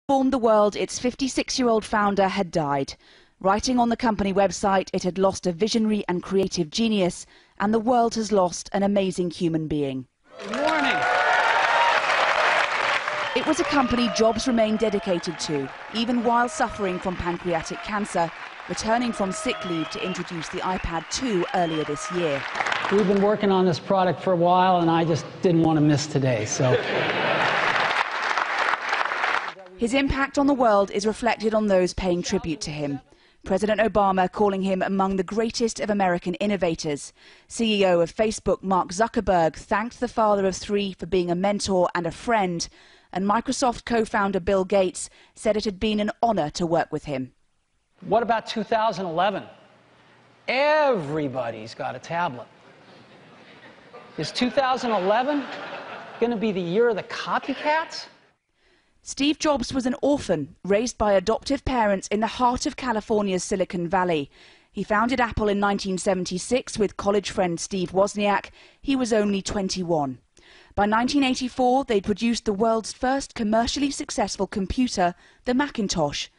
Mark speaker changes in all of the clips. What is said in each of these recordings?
Speaker 1: Informed the world its 56-year-old founder had died. Writing on the company website, it had lost a visionary and creative genius, and the world has lost an amazing human being.
Speaker 2: Good morning.
Speaker 1: It was a company Jobs remained dedicated to, even while suffering from pancreatic cancer, returning from sick leave to introduce the iPad 2 earlier this year.
Speaker 2: We've been working on this product for a while, and I just didn't want to miss today, so...
Speaker 1: His impact on the world is reflected on those paying tribute to him. President Obama calling him among the greatest of American innovators. CEO of Facebook, Mark Zuckerberg, thanked the father of three for being a mentor and a friend. And Microsoft co-founder Bill Gates said it had been an honor to work with him.
Speaker 2: What about 2011? Everybody's got a tablet. Is 2011 going to be the year of the copycats?
Speaker 1: Steve Jobs was an orphan, raised by adoptive parents in the heart of California's Silicon Valley. He founded Apple in 1976 with college friend Steve Wozniak. He was only 21. By 1984, they'd produced the world's first commercially successful computer, the Macintosh.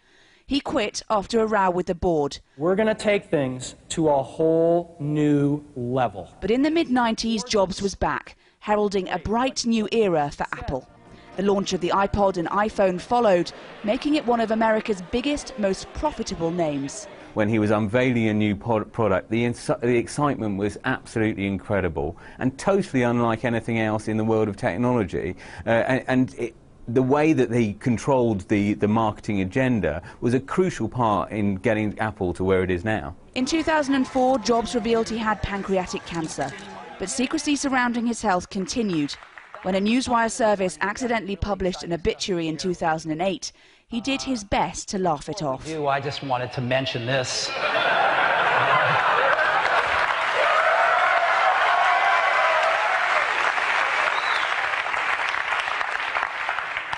Speaker 1: He quit after a row with the board.
Speaker 3: We're going to take things to a whole new level.
Speaker 1: But in the mid-90s, Jobs was back, heralding a bright new era for Apple. The launch of the iPod and iPhone followed, making it one of America's biggest, most profitable names.
Speaker 4: When he was unveiling a new product, the excitement was absolutely incredible and totally unlike anything else in the world of technology. The way that he controlled the marketing agenda was a crucial part in getting Apple to where it is now.
Speaker 1: In 2004, Jobs revealed he had pancreatic cancer, but secrecy surrounding his health continued. When a Newswire service accidentally published an obituary in 2008, he did his best to laugh it off.
Speaker 2: I just wanted to mention this.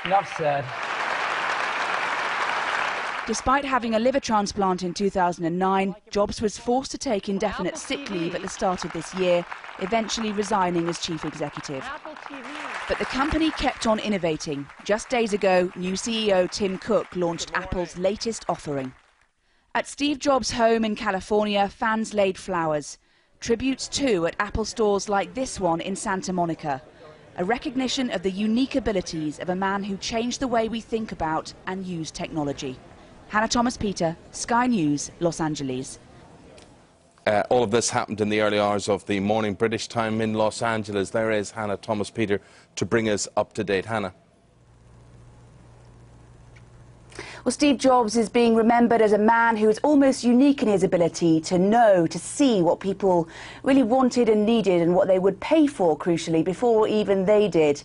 Speaker 2: Enough said.
Speaker 1: Despite having a liver transplant in 2009, Jobs was forced to take indefinite sick leave at the start of this year, eventually resigning as chief executive. But the company kept on innovating. Just days ago, new CEO Tim Cook launched Apple's latest offering. At Steve Jobs' home in California, fans laid flowers. Tributes too at Apple stores like this one in Santa Monica. A recognition of the unique abilities of a man who changed the way we think about and use technology. Hannah Thomas-Peter, Sky News, Los Angeles.
Speaker 5: All of this happened in the early hours of the morning British time in Los Angeles. There is Hannah Thomas-Peter to bring us up to date. Hannah.
Speaker 1: Well, Steve Jobs is being remembered as a man who is almost unique in his ability to know, to see what people really wanted and needed and what they would pay for, crucially, before even they did.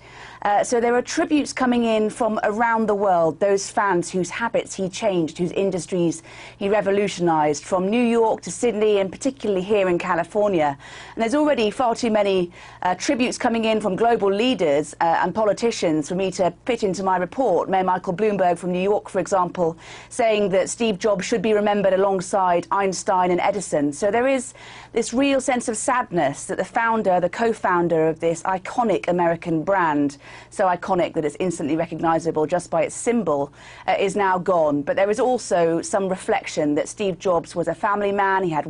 Speaker 1: So there are tributes coming in from around the world, those fans whose habits he changed, whose industries he revolutionised, from New York to Sydney and particularly here in California. And there's already far too many tributes coming in from global leaders and politicians for me to fit into my report. Mayor Michael Bloomberg from New York, for example, saying that Steve Jobs should be remembered alongside Einstein and Edison. So there is this real sense of sadness that the founder, the co-founder of this iconic American brand, so iconic that it's instantly recognizable just by its symbol, is now gone. But there is also some reflection that Steve Jobs was a family man. He had a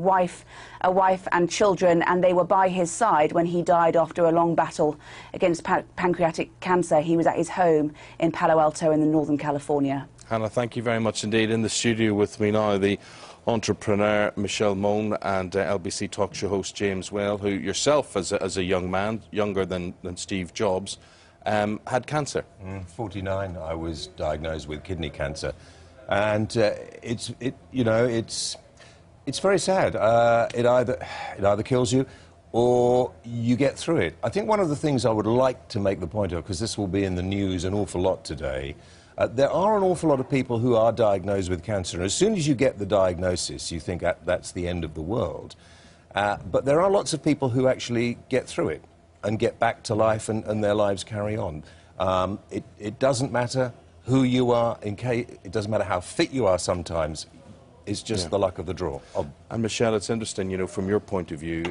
Speaker 1: wife and children, and they were by his side when he died after a long battle against pancreatic cancer. He was at his home in Palo Alto in Northern California.
Speaker 5: Hannah, thank you very much indeed. In the studio with me now, the entrepreneur Michelle Mone and LBC talk show host James Whale, who yourself, as a young man, younger than Steve Jobs, had cancer.
Speaker 6: 49, I was diagnosed with kidney cancer, and it's very sad. It either kills you or you get through it. I think one of the things I would like to make the point of, because this will be in the news an awful lot today, there are an awful lot of people who are diagnosed with cancer, and as soon as you get the diagnosis, you think that's the end of the world. But there are lots of people who actually get through it and get back to life, and their lives carry on. It doesn't matter who you are, it doesn't matter how fit you are sometimes. It's just the luck of the draw.
Speaker 5: And Michelle, it's interesting, you know, from your point of view,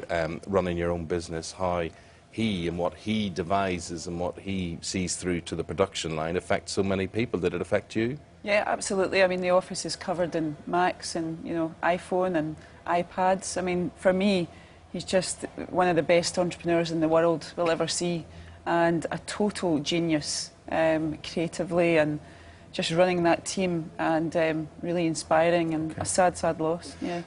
Speaker 5: running your own business, how he and what he devises and what he sees through to the production line affects so many people. Did it affect you?
Speaker 7: Yeah, absolutely. I mean, the office is covered in Macs and, you know, iPhone and iPads. I mean, for me, he's just one of the best entrepreneurs in the world we'll ever see, and a total genius creatively and just running that team, and really inspiring, and a sad, sad loss. Yeah.